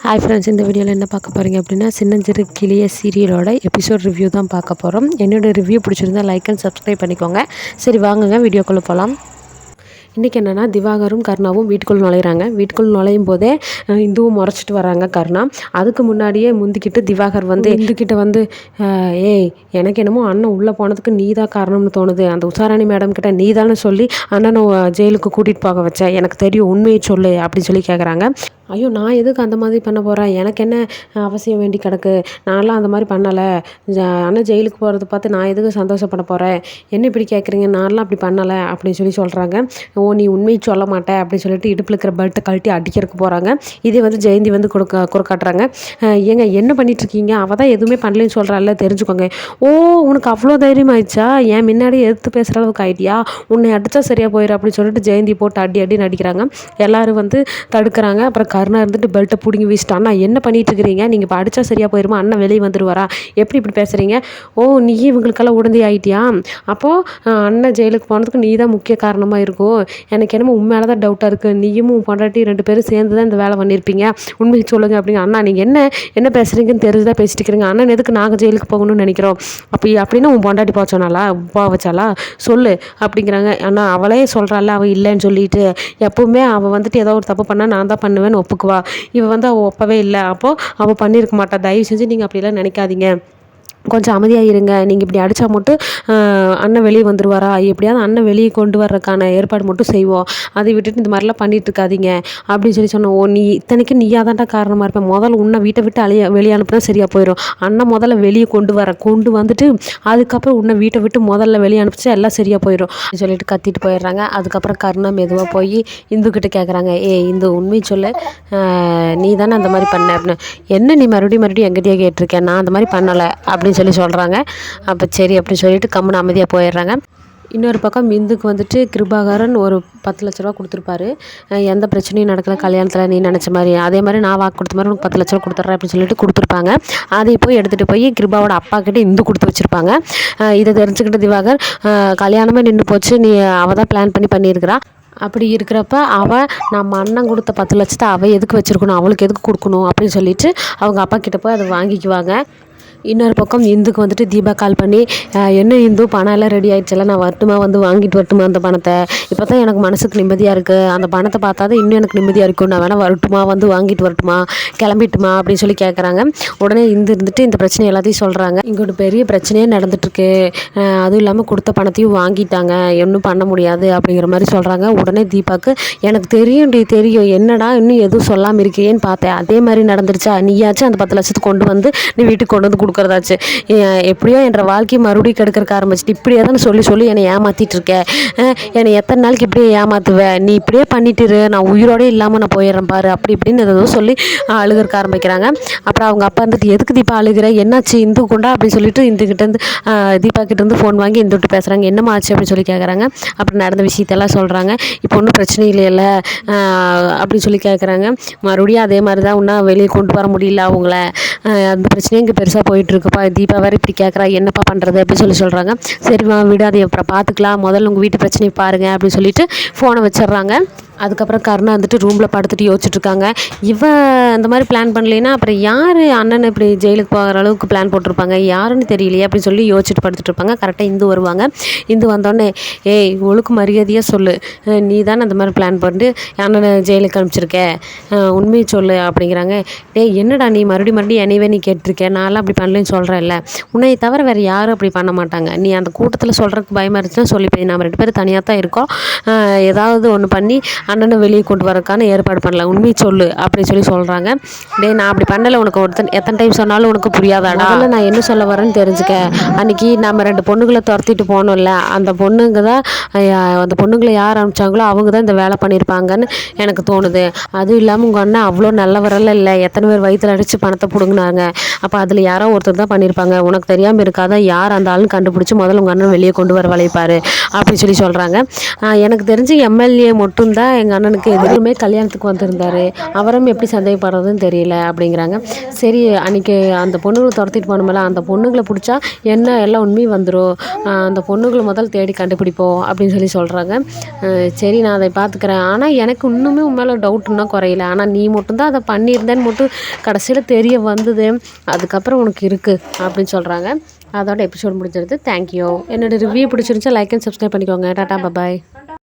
Hi friends, இந்த வீடியோவில் என்ன பார்க்க போகிறீங்க அப்படின்னா, சின்னஞ்சிறு கிளிய சீரியலோட எபிசோட் ரிவ்யூ தான் பார்க்க போகிறோம். என்னோடய ரிவ்யூ பிடிச்சிருந்தா லைக் அண்ட் சப்ஸ்கிரைப் பண்ணிக்கோங்க. சரி வாங்குங்க வீடியோக்குள்ளே போகலாம். இன்றைக்கி என்னென்னா, திவாகரும் கருணாவும் வீட்டுக்குள்ளே நுழையிறாங்க. வீட்டுக்குள்ளே நுழையும் போதே இந்துவும் முறைச்சிட்டு வராங்க கருணா. அதுக்கு முன்னாடியே முந்திக்கிட்டு திவாகர் வந்து இந்துக்கிட்ட வந்து ஏய் எனக்கு என்னமோ அண்ணன் உள்ளே போனதுக்கு நீ தான் காரணம்னு தோணுது. அந்த உஷாராணி மேடம் கிட்ட நீ தானே சொல்லி அண்ணனை ஜெயிலுக்கு கூட்டிகிட்டு போக வச்ச, எனக்கு தெரியும், உண்மையை சொல்லு அப்படின்னு சொல்லி கேட்குறாங்க. ஐயோ நான் எதுக்கு அந்த மாதிரி பண்ண போகிறேன், எனக்கு என்ன அவசியம் வேண்டி கிடக்கு, நான்லாம் அந்த மாதிரி பண்ணலை, அண்ணன் ஜெயிலுக்கு போகிறத பார்த்து நான் எதுக்கு சந்தோஷப்பட போகிறேன், என்ன இப்படி கேட்குறீங்க, நான்லாம் அப்படி பண்ணலை அப்படின்னு சொல்லி சொல்கிறாங்க. ஓ நீ உண்மையை சொல்ல மாட்டேன் அப்படின்னு சொல்லிட்டு இடுப்பில் இருக்கிற பெல்ட்டை கழட்டி அடிக்கிறதுக்கு போகிறாங்க. இதே வந்து ஜெயந்தி வந்து குறுக்காட்டுறாங்க. ஏங்க என்ன பண்ணிகிட்ருக்கீங்க, அவள் தான் எதுவுமே பண்ணலன்னு சொல்கிறாள்ல, தெரிஞ்சுக்கோங்க. ஓ உனக்கு அவ்வளோ தைரியம் ஆயிடுச்சா, ஏன் முன்னாடியே எதிர்த்து பேசுகிற அளவுக்கு ஆயிட்டியா, உன்னை அடித்தா சரியாக போயிடும் அப்படின்னு சொல்லிட்டு ஜெயந்தி போட்டு அடி நடிக்கிறாங்க. எல்லோரும் வந்து தடுக்கிறாங்க. அப்புறம் கருணா இருந்துட்டு பெல்ட்டை பிடிங்கி வீசிட்டு, அண்ணா என்ன பண்ணிட்டு இருக்கிறீங்க, நீங்கள் இப்போ அடித்தா சரியாக போயிருமா, அண்ணன் வெளியே வந்துடுவாரா, எப்படி இப்படி பேசுகிறீங்க, ஓ நீ இவங்களுக்கெல்லாம் உடந்தை ஆகிட்டியா, அப்போது அண்ணன் ஜெயிலுக்கு போனதுக்கு நீ தான் முக்கிய காரணமாக இருக்கும், எனக்கு என்னமோ உண்மையில தான் டவுட்டாக இருக்குது, நீயும் பொண்டாட்டி 2 பேரும் சேர்ந்து தான் இந்த வேலை பண்ணியிருப்பீங்க, உண்மையை சொல்லுங்கள் அப்படிங்க. அண்ணா நீங்கள் என்ன பேசுகிறீங்கன்னு தெரிஞ்சுதான் பேசிட்டு இருக்கிறீங்க, அண்ணன் எதுக்கு நாங்கள் ஜெயிலுக்கு போகணும்னு நினைக்கிறோம், அப்படின்னா உன் பொண்டாட்டி போக வச்சாலா சொல்லு அப்படிங்கிறாங்க. அண்ணா அவளே சொல்கிறாள் அவள் இல்லைன்னு சொல்லிட்டு, எப்போவுமே அவள் வந்துட்டு ஏதோ ஒரு தப்பு பண்ணால் நான் தான் பண்ணுவேன்னு ஒப்புக்குவா, இவள் வந்து அவள் ஒப்பவே இல்லை, அப்போது அவள் பண்ணியிருக்க மாட்டா, தயவு செஞ்சு நீங்கள் அப்படிலாம் நினைக்காதீங்க, கொஞ்சம் அமைதியாக இருங்க, நீங்கள் இப்படி அடித்தா மட்டும் அண்ணன் வெளியே வந்துடுவாரா, எப்படியாவது அண்ணன் வெளியே கொண்டு வர்றதுக்கான ஏற்பாடு மட்டும் செய்வோம், அதை விட்டுட்டு இந்த மாதிரிலாம் பண்ணிட்டு இருக்காதீங்க அப்படின்னு சொல்லி சொன்னோம். ஓ நீ இத்தனைக்கு நீயாக தான்டா காரணமாக இருப்பேன், முதல்ல உன்னை வீட்டை விட்டு வெளியே அனுப்புனா சரியாக போயிடும், அண்ணன் முதல்ல வெளியே கொண்டு வந்துட்டு அதுக்கப்புறம் உன்னை வீட்டை விட்டு முதல்ல வெளியே அனுப்பிச்சு எல்லாம் சரியாக போயிடும் சொல்லிட்டு கத்திட்டு போயிடுறாங்க. அதுக்கப்புறம் கருணா மெதுவாக போய் இந்துக்கிட்ட கேட்குறாங்க, இந்து உண்மை சொல்லு, நீ தானே அந்த மாதிரி பண்ண அப்படின்னு. என்ன நீ மறுபடியும் எங்கிட்டயே கேட்டிருக்கேன், நான் அந்த மாதிரி பண்ணலை அப்படின்னு சொல்கிறாங்க. அப்போ சரி அப்படின்னு சொல்லிட்டு கம்முன்னு அமைதியாக போயிடுறாங்க. இன்னொரு பக்கம் இந்துக்கு வந்துட்டு கிருபாகரன் ஒரு 10 லட்ச ரூபா கொடுத்துருப்பாரு, எந்த பிரச்சனையும் நடக்கலை கல்யாணத்தில் நீ நினச்ச மாதிரி, அதே மாதிரி நான் வாக்கு கொடுத்த மாதிரி உனக்கு 10 லட்ச ரூபா கொடுத்துட்றேன் அப்படின்னு சொல்லிட்டு கொடுத்துருப்பாங்க. அதை போய் எடுத்துகிட்டு போய் கிருபாவோட அப்பா கிட்டே இந்து கொடுத்து வச்சுருப்பாங்க. இதை தெரிஞ்சுக்கிட்ட திவாகர், கல்யாணமே நின்று போச்சு, நீ அவள் தான் பிளான் பண்ணியிருக்கிறா, அப்படி இருக்கிறப்ப நம்ம அண்ணன் கொடுத்த 10 லட்சத்தை அவள் எதுக்கு வச்சுருக்கணும், அவளுக்கு எதுக்கு கொடுக்கணும் அப்படின்னு சொல்லிட்டு அவங்க அப்பா கிட்டே போய் அதை வாங்கிக்குவாங்க. இன்னொரு பக்கம் இந்துக்கு வந்துட்டு தீபா கால் பண்ணி, என்ன இந்து பணம் எல்லாம் ரெடி ஆகிடுச்சுல, நான் வந்து வாங்கிட்டு வரட்டுமா அந்த பணத்தை, இப்போ தான் எனக்கு மனசுக்கு நிம்மதியாக இருக்குது, அந்த பணத்தை பார்த்தா தான் இன்னும் எனக்கு நிம்மதியாக இருக்கும், நான் வேணால் வந்து வாங்கிட்டு வரட்டுமா, கிளம்பிட்டுமா அப்படின்னு சொல்லி கேட்குறாங்க. உடனே இருந்துட்டு இந்த பிரச்சனை எல்லாத்தையும் சொல்கிறாங்க. இங்கே ஒரு பெரிய பிரச்சனையே நடந்துட்டுருக்கு, அதுவும் இல்லாமல் கொடுத்த பணத்தையும் வாங்கிட்டாங்க, ஒன்றும் பண்ண முடியாது அப்படிங்கிற மாதிரி சொல்கிறாங்க. உடனே தீபாவுக்கு, எனக்கு தெரியும் என்னடா இன்னும் எதுவும் சொல்லாமல் இருக்கேன்னு பார்த்தேன், அதே மாதிரி நடந்துருச்சா, நீயாச்சும் அந்த 10 லட்சத்துக்கு கொண்டு வந்து நீ வீட்டுக்கு கொண்டு வந்து கொடுக்குறதாச்சு, எப்படியோ என்ற வாழ்க்கையை மறுபடியும் கெடுக்கிறக்க ஆரம்பிச்சிட்டு இப்படியே தான் சொல்லி என்னை ஏமாற்றிட்டு இருக்கேன், என்னை எத்தனை நாளைக்கு இப்படியே ஏமாற்றுவேன், நீ இப்படியே பண்ணிட்டு நான் உயிரோடே இல்லாமல் நான் போயிடுறேன் பாரு அப்படி இப்படின்னு ஏதோ சொல்லி அழுகிறக்க ஆரம்பிக்கிறாங்க. அப்புறம் அவங்க அப்பா வந்துட்டு, எதுக்கு தீபா அழுகிற, என்னாச்சு இந்து கொண்டா அப்படின்னு சொல்லிட்டு இந்துக்கிட்டேருந்து தீபா கிட்டேருந்து ஃபோன் வாங்கி இந்துட்டு பேசுகிறாங்க. என்னம்மா ஆச்சு அப்படின்னு சொல்லி கேட்குறாங்க. அப்புறம் நடந்த விஷயத்தெல்லாம் சொல்கிறாங்க. இப்போ ஒன்றும் பிரச்சனை இல்லைல்ல அப்படின்னு சொல்லி கேட்குறாங்க. மறுபடியும் அதே மாதிரி தான் இன்னும் வெளியே கொண்டு வர முடியல அவங்கள, அந்த பிரச்சனையும் இங்கே பெருசாக போயிட்டுருக்குப்பா, தீபா வேறு இப்படி கேட்குறா, என்னப்பா பண்ணுறது அப்படின்னு சொல்கிறாங்க. சரிம்மா விடாது, அப்புறம் பார்த்துக்கலாம், முதல்ல உங்கள் வீட்டு பிரச்சனையை பாருங்கள் அப்படின்னு சொல்லிட்டு ஃபோனை வச்சிடுறாங்க. அதுக்கப்புறம் கருணா வந்துட்டு ரூமில் படுத்துட்டு யோசிச்சுட்ருக்காங்க. இவன் அந்த மாதிரி பிளான் பண்ணலைன்னா அப்புறம் யார் அண்ணனை இப்படி ஜெயிலுக்கு போகிற அளவுக்கு பிளான் போட்டிருப்பாங்க, யாருன்னு தெரியலையே அப்படின்னு சொல்லி யோசிச்சுட்டு படுத்துட்ருப்பாங்க. கரெக்டாக இந்து வருவாங்க. இந்து வந்தோடனே, ஒழுக்கு மரியாதையாக சொல்லு, நீ தானே அந்த மாதிரி பிளான் பண்ணிட்டு அண்ணனை ஜெயிலுக்கு அனுப்பிச்சிருக்க, உண்மையை சொல்லு அப்படிங்கிறாங்க. என்னடா நீ மறுபடியும் என்னையவே நீ கேட்டிருக்கேன், நான்லாம் அப்படி பண்ணலன்னு சொல்கிறேன்ல, உன்னை தவிர வேறு யாரும் அப்படி பண்ண மாட்டாங்க, நீ அந்த கூட்டத்தில் சொல்கிறதுக்கு பயமாக இருந்துச்சுன்னா சொல்லிப்போய், நம்ம 2 பேரும் தனியாக தான் இருக்கோம், ஏதாவது ஒன்று பண்ணி அண்ணனை வெளியே கொண்டு வரக்கான ஏற்பாடு பண்ணலாம், உண்மையை சொல்லு அப்படின்னு சொல்கிறாங்க. நான் அப்படி பண்ணலை, உனக்கு எத்தனை டைம் சொன்னாலும் உனக்கு புரியாதாடா, அதில் நான் என்ன சொல்ல வரேன்னு தெரிஞ்சுக்க, அன்றைக்கி நம்ம 2 பொண்ணுங்களை துரத்திட்டு போனோம்ல, அந்த பொண்ணுங்களை யார் அனுப்பிச்சாங்களோ அவங்க தான் இந்த வேலை பண்ணியிருப்பாங்கன்னு எனக்கு தோணுது, அதுவும் இல்லாமல் உங்கள் அண்ணன் அவ்வளோ நல்லவரெல்லாம் இல்லை, எத்தனை பேர் வயிற்றில் அடித்து பணத்தை பிடுங்கினாங்க, அப்போ அதில் யாரோ ஒருத்தர் தான் பண்ணியிருப்பாங்க, உனக்கு தெரியாமல் இருக்காத, யார் அந்த ஆளுன்னு கண்டுபிடிச்சி முதல்ல உங்கள் அண்ணன் வெளியே கொண்டு வர வளைப்பார் அப்படின்னு சொல்கிறாங்க. எனக்கு தெரிஞ்சு எம்எல்ஏ மட்டும்தான் எங்கள் அண்ணனுக்கு எதிருமே கல்யாணத்துக்கு வந்திருந்தார், அவரும் எப்படி சந்தேகப்படுறதுன்னு தெரியல அப்படிங்கிறாங்க. சரி அன்றைக்கி அந்த பொண்ணுங்களை துரத்திட்டு போனோம்ல, அந்த பொண்ணுங்களை பிடிச்சா என்ன எல்லாம் உண்மையும் வந்துடும், அந்த பொண்ணுங்களை முதல் தேடி கண்டுபிடிப்போம் அப்படின்னு சொல்கிறாங்க. சரி நான் அதை பார்த்துக்கிறேன், ஆனால் எனக்கு இன்னுமே உன் மேலே டவுட் இன்னும் குறையல, ஆனால் நீ மட்டும்தான் அதை பண்ணியிருந்தேன்னு மட்டும் கடைசியில் தெரிய வந்தது, அதுக்கப்புறம் உனக்கு இருக்குது அப்படின்னு சொல்கிறாங்க. அதோட எபிசோட் முடிஞ்சிருது. தேங்க்யூ. என்னோடய ரிவ்யூ பிடிச்சிருந்துச்சா லைக் அண்ட் சப்ஸ்கிரைப் பண்ணிக்கோங்க. டாட்டா பாய்.